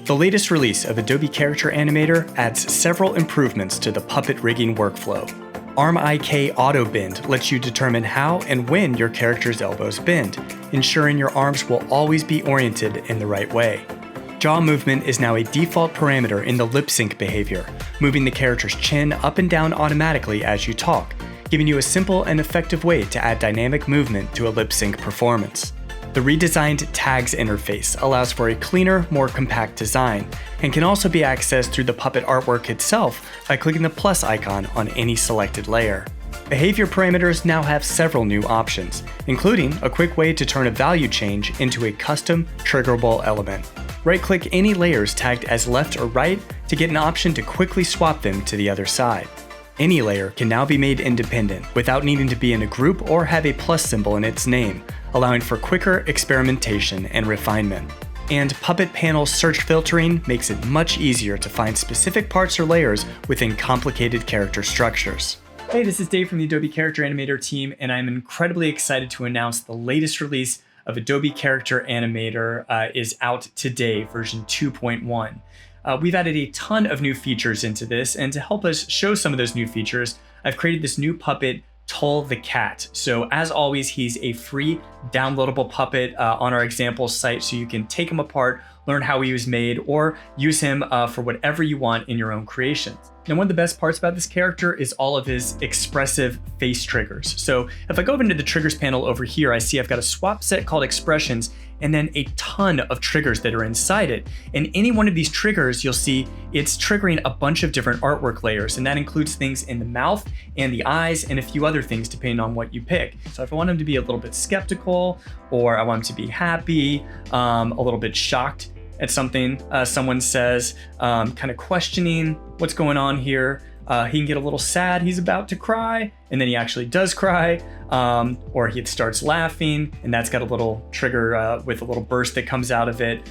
The latest release of Adobe Character Animator adds several improvements to the puppet rigging workflow. ARM-IK Auto Bend lets you determine how and when your character's elbows bend, ensuring your arms will always be oriented in the right way. Jaw movement is now a default parameter in the lip sync behavior, moving the character's chin up and down automatically as you talk, giving you a simple and effective way to add dynamic movement to a lip sync performance. The redesigned Tags interface allows for a cleaner, more compact design, and can also be accessed through the puppet artwork itself by clicking the plus icon on any selected layer. Behavior parameters now have several new options, including a quick way to turn a value change into a custom triggerable element. Right-click any layers tagged as left or right to get an option to quickly swap them to the other side. Any layer can now be made independent without needing to be in a group or have a plus symbol in its name, allowing for quicker experimentation and refinement. And Puppet Panel search filtering makes it much easier to find specific parts or layers within complicated character structures. Hey, this is Dave from the Adobe Character Animator team, and I'm incredibly excited to announce the latest release of Adobe Character Animator is out today, version 2.1. We've added a ton of new features into this, and to help us show some of those new features, I've created this new puppet, Tull the Cat. So as always, he's a free downloadable puppet on our examples site, so you can take him apart, learn how he was made, or use him for whatever you want in your own creations. Now, one of the best parts about this character is all of his expressive face triggers. So if I go over into the triggers panel over here, I see I've got a swap set called expressions, and then a ton of triggers that are inside it. And any one of these triggers, you'll see it's triggering a bunch of different artwork layers, and that includes things in the mouth and the eyes and a few other things depending on what you pick. So if I want him to be a little bit skeptical, or I want him to be happy, a little bit shocked at something someone says, kind of questioning what's going on here. He can get a little sad, he's about to cry, and then he actually does cry, or he starts laughing, and that's got a little trigger with a little burst that comes out of it.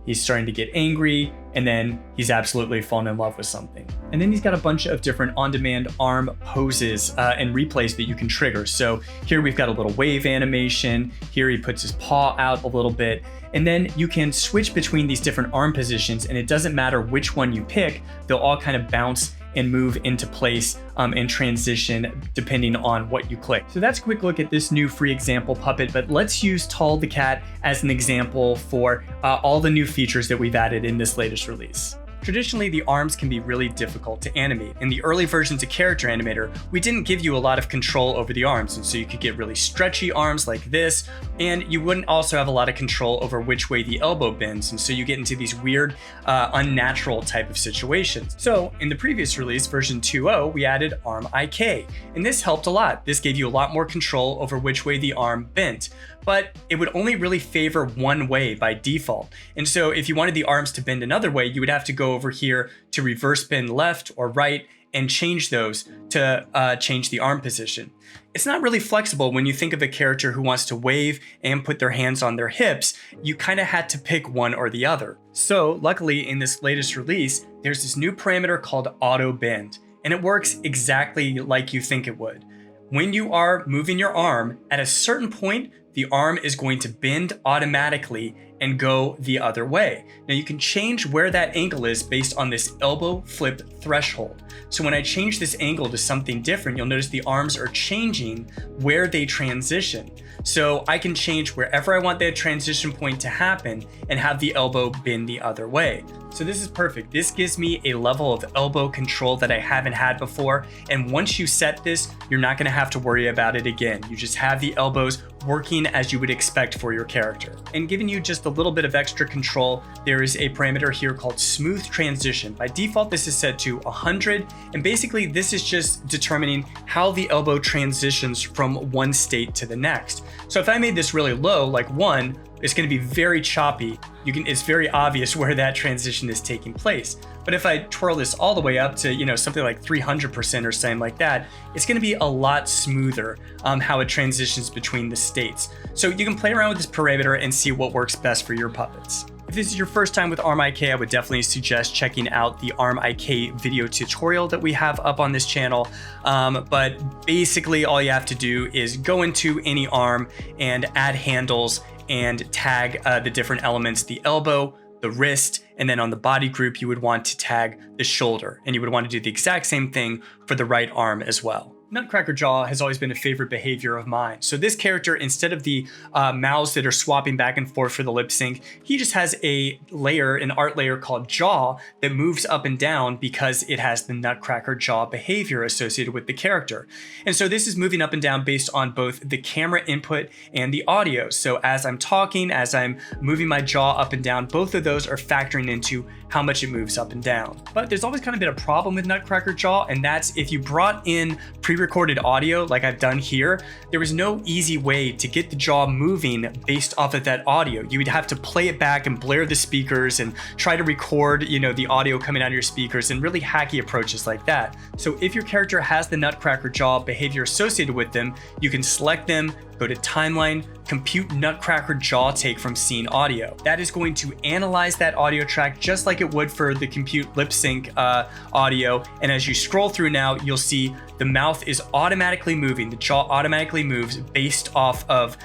He's starting to get angry, and then he's absolutely fallen in love with something. And then he's got a bunch of different on-demand arm poses and replays that you can trigger. So here we've got a little wave animation. Here he puts his paw out a little bit. And then you can switch between these different arm positions, and it doesn't matter which one you pick, they'll all kind of bounce and move into place and transition depending on what you click. So that's a quick look at this new free example puppet, but let's use Tull the Cat as an example for all the new features that we've added in this latest release. Traditionally, the arms can be really difficult to animate. In the early versions of Character Animator, we didn't give you a lot of control over the arms, and so you could get really stretchy arms like this, and you wouldn't also have a lot of control over which way the elbow bends, and so you get into these weird, unnatural type of situations. So in the previous release, version 2.0, we added ARM-IK, and this helped a lot. This gave you a lot more control over which way the arm bent, but it would only really favor one way by default. And so if you wanted the arms to bend another way, you would have to go over here to reverse bend left or right and change those to change the arm position. It's not really flexible when you think of a character who wants to wave and put their hands on their hips. You kind of had to pick one or the other. So luckily in this latest release, there's this new parameter called Auto Bend, and it works exactly like you think it would. When you are moving your arm, at a certain point, the arm is going to bend automatically and go the other way. Now you can change where that angle is based on this elbow flip threshold. So when I change this angle to something different, you'll notice the arms are changing where they transition. So I can change wherever I want that transition point to happen and have the elbow bend the other way. So this is perfect. This gives me a level of elbow control that I haven't had before. And once you set this, you're not gonna have to worry about it again. You just have the elbows working as you would expect for your character. And giving you just a little bit of extra control, there is a parameter here called Smooth Transition. By default, this is set to 100. And basically this is just determining how the elbow transitions from one state to the next. So if I made this really low, like 1, it's going to be very choppy. It's very obvious where that transition is taking place. But if I twirl this all the way up to, something like 300% or something like that, it's going to be a lot smoother how it transitions between the states. So you can play around with this parameter and see what works best for your puppets. If this is your first time with ARM-IK, I would definitely suggest checking out the ARM-IK video tutorial that we have up on this channel. But basically all you have to do is go into any arm and add handles and tag the different elements, the elbow, the wrist, And then on the body group, you would want to tag the shoulder, and you would want to do the exact same thing for the right arm as well. Nutcracker jaw has always been a favorite behavior of mine. So this character, instead of the mouths that are swapping back and forth for the lip sync, he just has a layer, an art layer called jaw that moves up and down because it has the Nutcracker jaw behavior associated with the character. And so this is moving up and down based on both the camera input and the audio. So as I'm talking, as I'm moving my jaw up and down, both of those are factoring into how much it moves up and down. But there's always kind of been a problem with Nutcracker jaw, and that's if you brought in pre-recorded audio like I've done here, there was no easy way to get the jaw moving based off of that audio. You would have to play it back and blare the speakers and try to record, the audio coming out of your speakers, and really hacky approaches like that. So if your character has the Nutcracker jaw behavior associated with them, you can select them, go to timeline, compute Nutcracker jaw take from scene audio. That is going to analyze that audio track just like it would for the compute lip sync audio. And as you scroll through now, you'll see the mouth is automatically moving. The jaw automatically moves based off of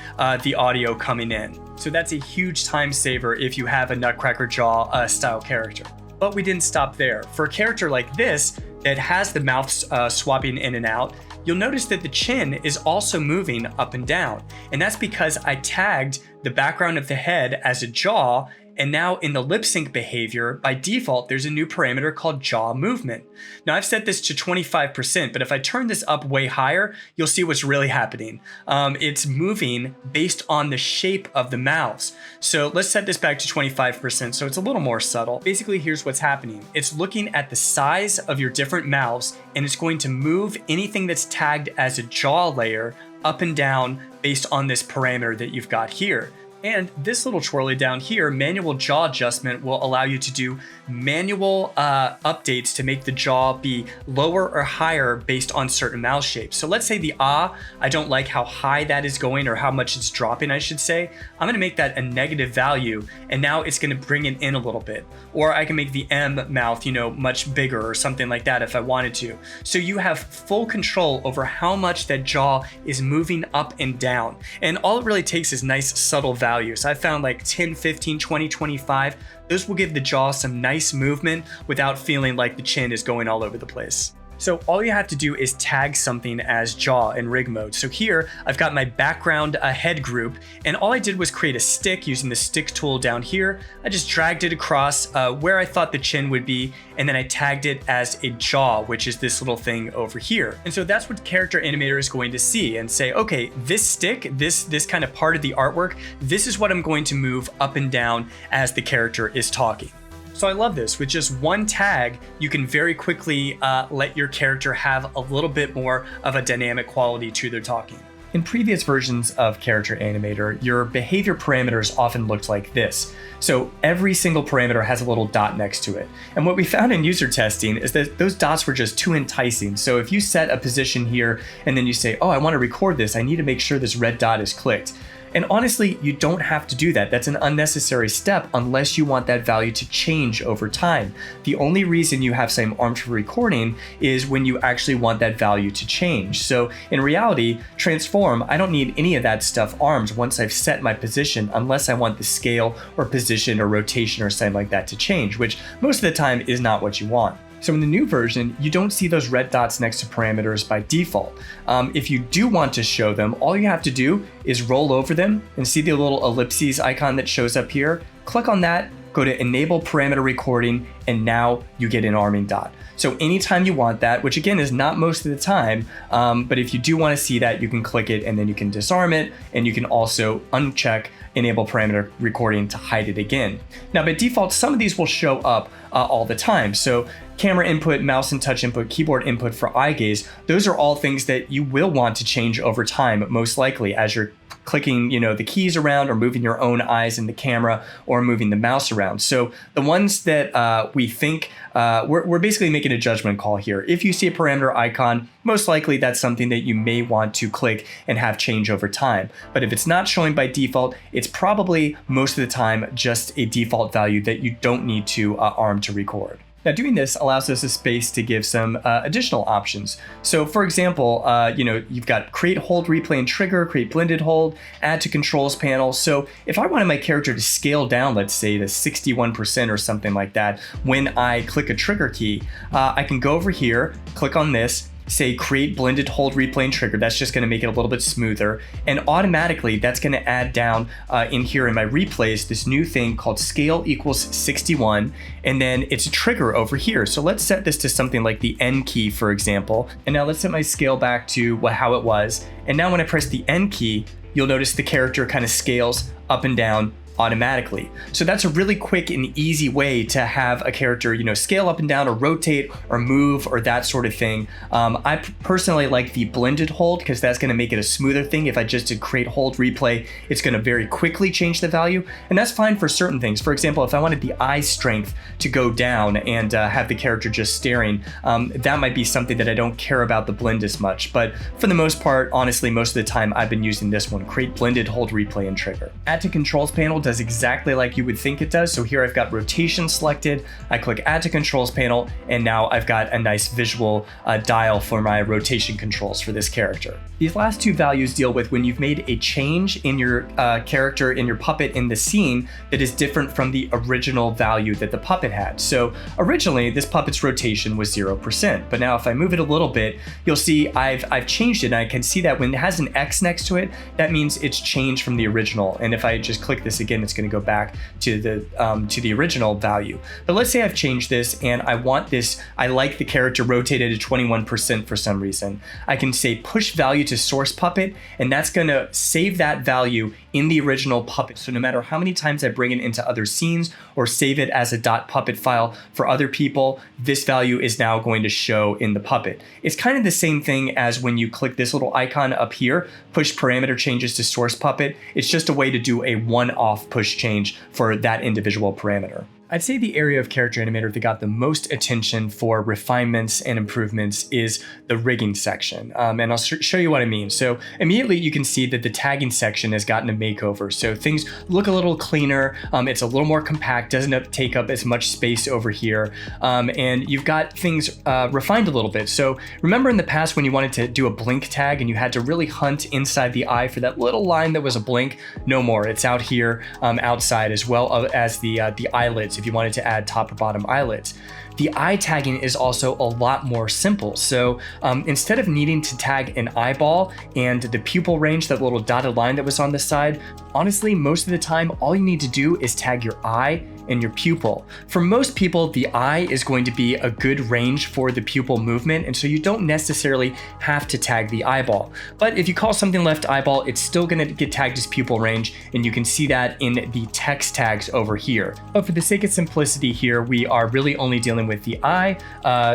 the audio coming in. So that's a huge time saver if you have a Nutcracker jaw style character. But we didn't stop there. For a character like this that has the mouth swapping in and out, you'll notice that the chin is also moving up and down. And that's because I tagged the background of the head as a jaw, and now in the lip sync behavior, by default, there's a new parameter called jaw movement. Now I've set this to 25%, but if I turn this up way higher, you'll see what's really happening. It's moving based on the shape of the mouths. So let's set this back to 25%, so it's a little more subtle. Basically, here's what's happening. It's looking at the size of your different mouths, and it's going to move anything that's tagged as a jaw layer up and down based on this parameter that you've got here. And this little twirly down here, manual jaw adjustment, will allow you to do manual updates to make the jaw be lower or higher based on certain mouth shapes. So let's say the I don't like how high that is going, or how much it's dropping, I should say. I'm gonna make that a negative value, and now it's gonna bring it in a little bit. Or I can make the M mouth, much bigger or something like that if I wanted to. So you have full control over how much that jaw is moving up and down. And all it really takes is nice subtle values. I found like 10, 15, 20, 25. Those will give the jaw some nice movement without feeling like the chin is going all over the place. So all you have to do is tag something as jaw in rig mode. So here I've got my background head group, and all I did was create a stick using the stick tool down here. I just dragged it across where I thought the chin would be, and then I tagged it as a jaw, which is this little thing over here. And so that's what Character Animator is going to see and say, okay, this stick, this kind of part of the artwork, this is what I'm going to move up and down as the character is talking. So I love this. With just one tag, you can very quickly let your character have a little bit more of a dynamic quality to their talking. In previous versions of Character Animator, your behavior parameters often looked like this. So every single parameter has a little dot next to it. And what we found in user testing is that those dots were just too enticing. So if you set a position here and then you say, oh, I want to record this, I need to make sure this red dot is clicked. And honestly, you don't have to do that. That's an unnecessary step unless you want that value to change over time. The only reason you have some armed for recording is when you actually want that value to change. So in reality, transform, I don't need any of that stuff armed once I've set my position, unless I want the scale or position or rotation or something like that to change, which most of the time is not what you want. So in the new version, you don't see those red dots next to parameters by default. If you do want to show them, all you have to do is roll over them and see the little ellipses icon that shows up here. Click on that, go to Enable Parameter Recording, and now you get an arming dot. So anytime you want that, which again is not most of the time, but if you do want to see that, you can click it and then you can disarm it, and you can also uncheck Enable Parameter Recording to hide it again. Now by default, some of these will show up all the time. So camera input, mouse and touch input, keyboard input for eye gaze, those are all things that you will want to change over time, most likely as you're clicking, the keys around, or moving your own eyes in the camera, or moving the mouse around. So the ones that we think, we're basically making a judgment call here. If you see a parameter icon, most likely that's something that you may want to click and have change over time. But if it's not showing by default, it's probably most of the time just a default value that you don't need to arm to record. Now doing this allows us a space to give some additional options. So for example, you've got create hold, replay, and trigger, create blended hold, add to controls panel. So if I wanted my character to scale down, let's say to 61% or something like that, when I click a trigger key, I can go over here, click on this, say create blended hold, replay, and trigger. That's just going to make it a little bit smoother, and automatically that's going to add down in here in my replays this new thing called scale equals 61, and then it's a trigger over here. So let's set this to something like the N key, for example, and now let's set my scale back to how it was, and now when I press the N key, you'll notice the character kind of scales up and down automatically. So that's a really quick and easy way to have a character, scale up and down or rotate or move or that sort of thing. I personally like the blended hold because that's going to make it a smoother thing. If I just did create hold replay, it's going to very quickly change the value, and that's fine for certain things. For example, if I wanted the eye strength to go down and have the character just staring, that might be something that I don't care about the blend as much. But for the most part, honestly, most of the time I've been using this one, create blended hold, replay, and trigger. Add to controls panel does exactly like you would think it does. So here I've got rotation selected, I click add to controls panel, and now I've got a nice visual dial for my rotation controls for this character. These last two values deal with when you've made a change in your character, in your puppet in the scene that is different from the original value that the puppet had. So originally this puppet's rotation was 0%, but now if I move it a little bit, you'll see I've changed it, and I can see that when it has an X next to it, that means it's changed from the original. And if I just click this again, it's going to go back to the original value. But let's say I've changed this and I want this, I like the character rotated to 21% for some reason. I can say push value to source puppet, and that's going to save that value in the original puppet. So no matter how many times I bring it into other scenes or save it as a .puppet file for other people, this value is now going to show in the puppet. It's kind of the same thing as when you click this little icon up here, push parameter changes to source puppet. It's just a way to do a one-off push change for that individual parameter. I'd say the area of Character Animator that got the most attention for refinements and improvements is the rigging section. And I'll show you what I mean. So immediately you can see that the tagging section has gotten a makeover. So things look a little cleaner. It's a little more compact, doesn't take up as much space over here. And you've got things refined a little bit. So remember in the past when you wanted to do a blink tag and you had to really hunt inside the eye for that little line that was a blink? No more. It's out here outside, as well as the eyelids. If you wanted to add top or bottom eyelids. The eye tagging is also a lot more simple. So instead of needing to tag an eyeball and the pupil range, that little dotted line that was on the side, honestly, most of the time, all you need to do is tag your eye and your pupil. For most people, the eye is going to be a good range for the pupil movement, and so you don't necessarily have to tag the eyeball. But if you call something left eyeball, it's still gonna get tagged as pupil range, and you can see that in the text tags over here. But for the sake of simplicity here, we are really only dealing with the eye,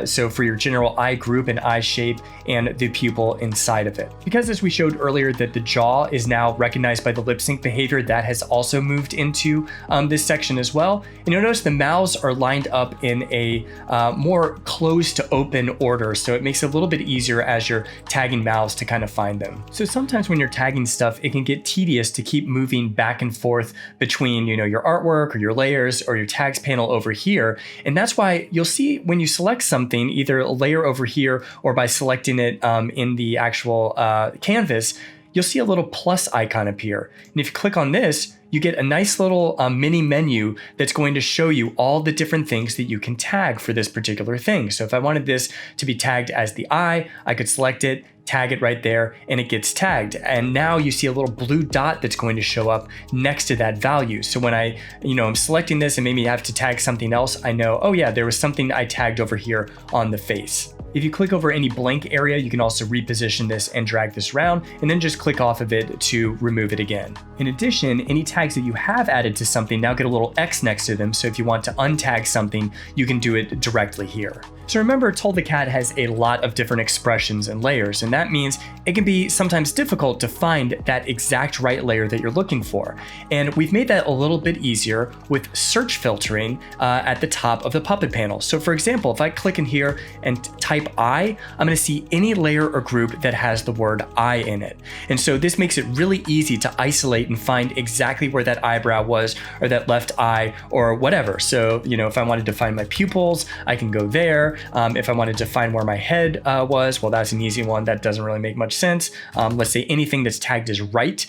so for your general eye group and eye shape and the pupil inside of it. Because as we showed earlier that the jaw is now recognized by the lip sync behavior, that has also moved into this section as well. And you'll notice the mouths are lined up in a more closed to open order, so it makes it a little bit easier as you're tagging mouths to kind of find them. So sometimes when you're tagging stuff, it can get tedious to keep moving back and forth between your artwork or your layers or your tags panel over here. And that's why you'll see when you select something, either a layer over here or by selecting it in the actual canvas, you'll see a little plus icon appear. And if you click on this, you get a nice little mini menu that's going to show you all the different things that you can tag for this particular thing. So if I wanted this to be tagged as the eye, I could select it, tag it right there, and it gets tagged. And now you see a little blue dot that's going to show up next to that value. So when I'm selecting this and maybe I have to tag something else, I know, oh yeah, there was something I tagged over here on the face. If you click over any blank area, you can also reposition this and drag this around, and then just click off of it to remove it again. In addition, any tags that you have added to something now get a little X next to them, so if you want to untag something, you can do it directly here. So remember, Toll the Cat has a lot of different expressions and layers, and that means it can be sometimes difficult to find that exact right layer that you're looking for. And we've made that a little bit easier with search filtering at the top of the Puppet panel. So for example, if I click in here and type eye, I'm going to see any layer or group that has the word eye in it. And so this makes it really easy to isolate and find exactly where that eyebrow was, or that left eye, or whatever. So, if I wanted to find my pupils, I can go there. If I wanted to find where my head was, well, that's an easy one. That doesn't really make much sense. Let's say anything that's tagged as right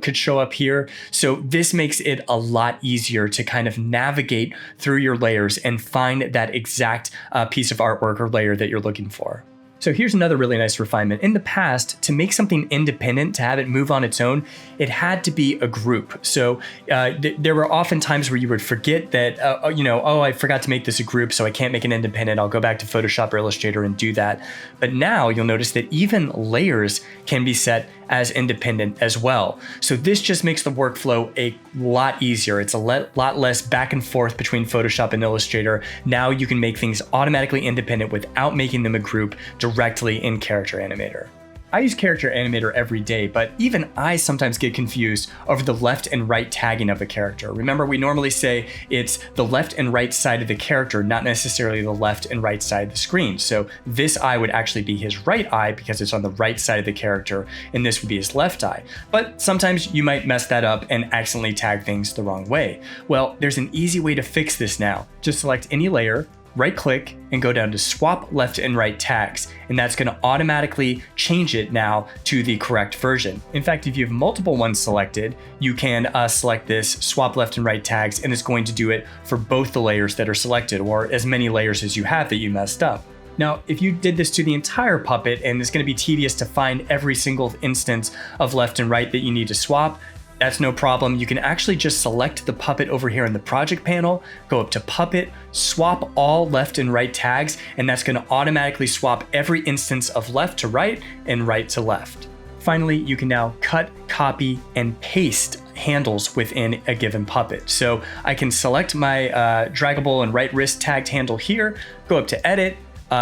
could show up here. So this makes it a lot easier to kind of navigate through your layers and find that exact piece of artwork or layer that you're looking for. So here's another really nice refinement. In the past, to make something independent, to have it move on its own, it had to be a group. So there were often times where you would forget that, I forgot to make this a group, so I can't make an independent. I'll go back to Photoshop or Illustrator and do that. But now you'll notice that even layers can be set as independent as well. So this just makes the workflow a lot easier. It's a lot less back and forth between Photoshop and Illustrator. Now you can make things automatically independent without making them a group directly in Character Animator. I use Character Animator every day, but even I sometimes get confused over the left and right tagging of a character. Remember, we normally say it's the left and right side of the character, not necessarily the left and right side of the screen. So this eye would actually be his right eye because it's on the right side of the character, and this would be his left eye. But sometimes you might mess that up and accidentally tag things the wrong way. Well, there's an easy way to fix this now. Just select any layer, right-click, and go down to Swap Left and Right Tags, and that's going to automatically change it now to the correct version. In fact, if you have multiple ones selected, you can select this Swap Left and Right Tags, and it's going to do it for both the layers that are selected, or as many layers as you have that you messed up. Now, if you did this to the entire puppet, and it's going to be tedious to find every single instance of left and right that you need to swap, that's no problem. You can actually just select the puppet over here in the project panel, go up to Puppet, swap all left and right tags, and that's going to automatically swap every instance of left to right and right to left. Finally, you can now cut, copy, and paste handles within a given puppet. So I can select my draggable and right wrist tagged handle here, go up to Edit.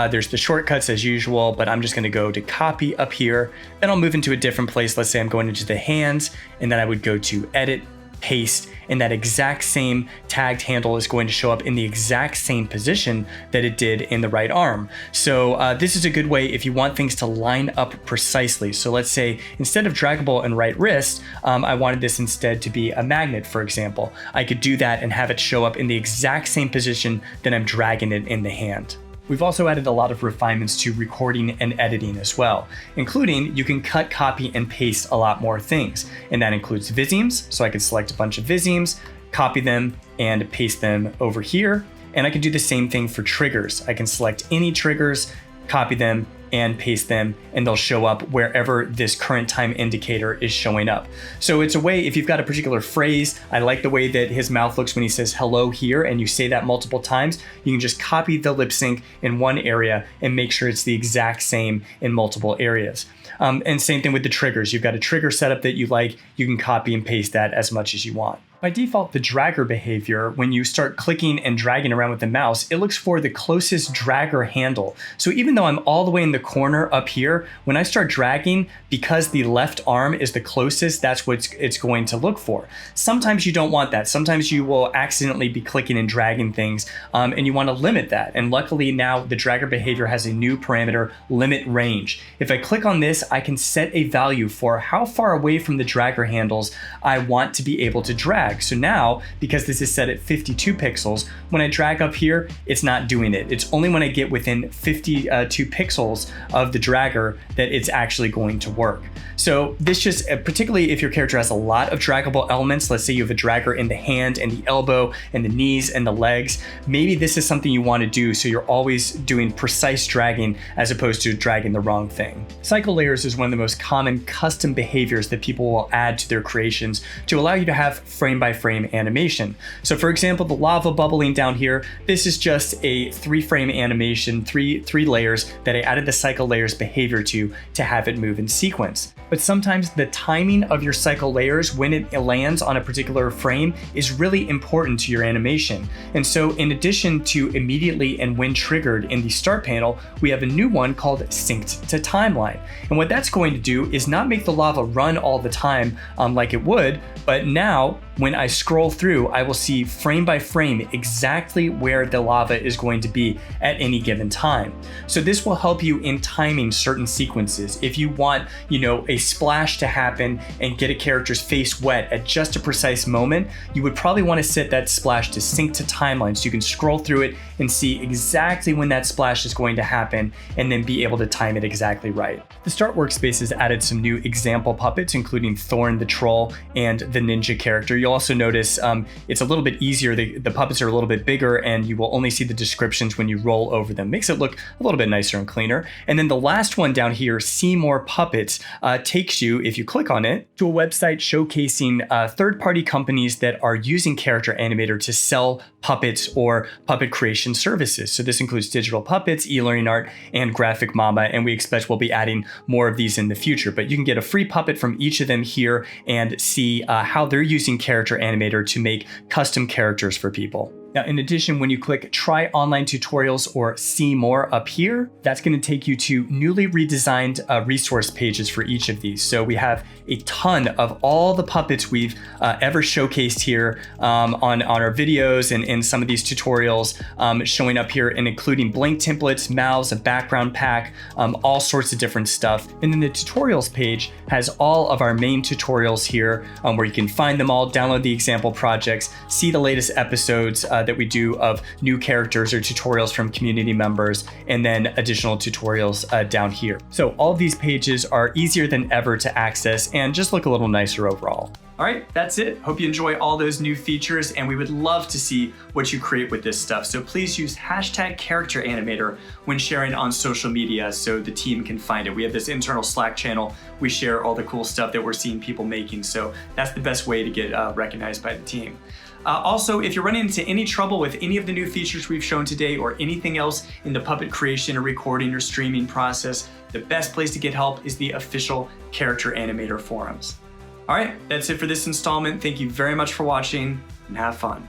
There's the shortcuts as usual, but I'm just going to go to copy up here. Then I'll move into a different place. Let's say I'm going into the hands, and then I would go to edit, paste, and that exact same tagged handle is going to show up in the exact same position that it did in the right arm. So this is a good way if you want things to line up precisely. So let's say instead of draggable and right wrist, I wanted this instead to be a magnet, for example. I could do that and have it show up in the exact same position that I'm dragging it in the hand. We've also added a lot of refinements to recording and editing as well, including you can cut, copy, and paste a lot more things. And that includes Visemes, so I could select a bunch of Visemes, copy them, and paste them over here. And I can do the same thing for triggers. I can select any triggers, copy them, and paste them, and they'll show up wherever this current time indicator is showing up. So it's a way, if you've got a particular phrase, I like the way that his mouth looks when he says hello here, and you say that multiple times, you can just copy the lip sync in one area and make sure it's the exact same in multiple areas. And same thing with the triggers. You've got a trigger setup that you like, you can copy and paste that as much as you want. By default, the dragger behavior, when you start clicking and dragging around with the mouse, it looks for the closest dragger handle. So even though I'm all the way in the corner up here, when I start dragging, because the left arm is the closest, that's what it's going to look for. Sometimes you don't want that. Sometimes you will accidentally be clicking and dragging things, and you want to limit that. And luckily now the dragger behavior has a new parameter, limit range. If I click on this, I can set a value for how far away from the dragger handles I want to be able to drag. So now, because this is set at 52 pixels, when I drag up here, it's not doing it. It's only when I get within 52 pixels of the dragger that it's actually going to work. So this just, particularly if your character has a lot of draggable elements, let's say you have a dragger in the hand and the elbow and the knees and the legs, maybe this is something you want to do so you're always doing precise dragging as opposed to dragging the wrong thing. Cycle layers is one of the most common custom behaviors that people will add to their creations to allow you to have frame by frame animation. So for example, the lava bubbling down here, this is just a 3-frame animation, three layers that I added the cycle layers behavior to have it move in sequence. But sometimes the timing of your cycle layers when it lands on a particular frame is really important to your animation. And so in addition to immediately and when triggered in the start panel, we have a new one called synced to timeline. And what that's going to do is not make the lava run all the time like it would, but now when I scroll through, I will see frame by frame exactly where the lava is going to be at any given time. So this will help you in timing certain sequences. If you want, a splash to happen and get a character's face wet at just a precise moment, you would probably want to set that splash to sync to timeline so you can scroll through it and see exactly when that splash is going to happen and then be able to time it exactly right. The Start workspace has added some new example puppets, including Thorn the Troll and the Ninja character. You'll also notice it's a little bit easier. The puppets are a little bit bigger and you will only see the descriptions when you roll over them. Makes it look a little bit nicer and cleaner. And then the last one down here, See More Puppets, takes you, if you click on it, to a website showcasing third-party companies that are using Character Animator to sell puppets or puppet creation services. So this includes digital puppets, e-learning art, and Graphic Mama, and we expect we'll be adding more of these in the future. But you can get a free puppet from each of them here and see how they're using Character Animator to make custom characters for people. Now, in addition, when you click Try Online Tutorials or See More up here, that's going to take you to newly redesigned resource pages for each of these. So we have a ton of all the puppets we've ever showcased here on our videos and some of these tutorials showing up here, and including blank templates, mouths, a background pack, all sorts of different stuff. And then the tutorials page has all of our main tutorials here where you can find them all, download the example projects, see the latest episodes that we do of new characters or tutorials from community members, and then additional tutorials down here. So all of these pages are easier than ever to access and just look a little nicer overall. All right, that's it. Hope you enjoy all those new features, and we would love to see what you create with this stuff. So please use #CharacterAnimator when sharing on social media so the team can find it. We have this internal Slack channel. We share all the cool stuff that we're seeing people making. So that's the best way to get recognized by the team. Also, if you're running into any trouble with any of the new features we've shown today or anything else in the puppet creation or recording or streaming process, the best place to get help is the official Character Animator forums. All right, that's it for this installment. Thank you very much for watching and have fun.